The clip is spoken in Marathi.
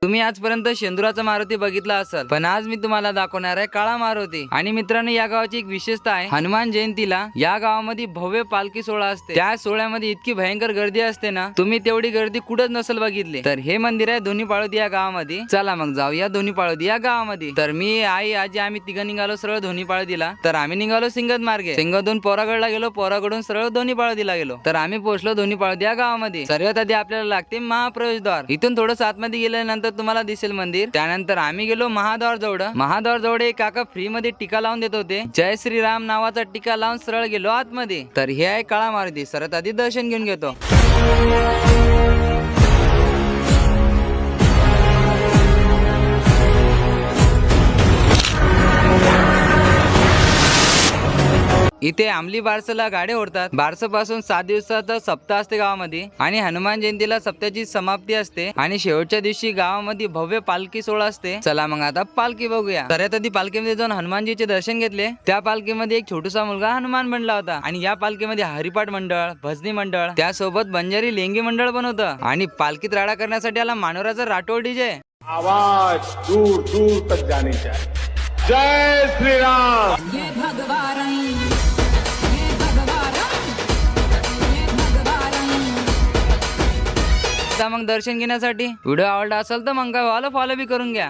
तुम्ही आजपर्यंत शेंदुराचा मारुती बघितला असेल, पण आज मी तुम्हाला दाखवणार आहे काळा मारुती। आणि मित्रांनो, या गावाची एक विशेषता आहे, हनुमान जयंतीला या गावामध्ये भव्य पालखी सोहळा असते। त्या सोहळ्यामध्ये इतकी भयंकर गर्दी असते ना, तुम्ही तेवढी गर्दी कुठंच नसेल बघितली। तर हे मंदिर आहे दोन्ही पाळोदी या गावामध्ये। चला मग जाऊया दोन्ही पाळोदी या गावामध्ये। तर मी, आई, आजी आम्ही तिघं निघालो सरळ दोन्ही पाळोदीला। तर आम्ही निघालो सिंगद मार्गे, सिंगदून पोरागडला गेलो, पोरागडून सरळ दोन्ही पाळोदीला गेलो। तर आम्ही पोहोचलो दोन्ही पाळोदी या गावामध्ये। सर्वात आधी आपल्याला लागते महाप्रवेशद्वार। इथून थोडं आतमध्ये गेल्यानंतर तुम्हाला दिसेल मंदिर। त्यानंतर आम्ही गेलो महाद्वार जवळ। महाद्वार जवळ एक काका फ्री मध्ये टीका लावून देत होते, जय श्रीराम नावाचा टीका लावून सरळ गेलो आतमध्ये। तर हे आहे काळा मारुती। सर्वात आधी दर्शन घेऊन घेतो। इथे आमली बारसला गाड्या ओढतात। बारस पासून 7 दिवसाचा सप्ताह असते गावामध्ये आणि हनुमान जयंतीला सप्त्याची समाप्ती असते आणि शेवटच्या दिवशी गावामध्ये भव्य पालखी सोहळा असते। चला मग आता पालखी बघूया। सर्वात आधी पालखीमध्ये जाऊन हनुमानजीचे दर्शन घेतले। त्या पालखीमध्ये एक छोटूसा मुलगा हनुमान बनला होता आणि या पालखीमध्ये हरिपाठ मंडळ, भजनी मंडळ, त्यासोबत बंजारी लेंगी मंडळ पण होतं आणि पालखीत राडा करण्यासाठी आला मानोराचा राठोड डीजे। आवाज दूर दूर तक जानी चाहिए। जय श्री राम। ये भगवान मग दर्शन घेण्यासाठी व्हिडिओ आवडला असेल तर मग फॉलो बी करून घ्या।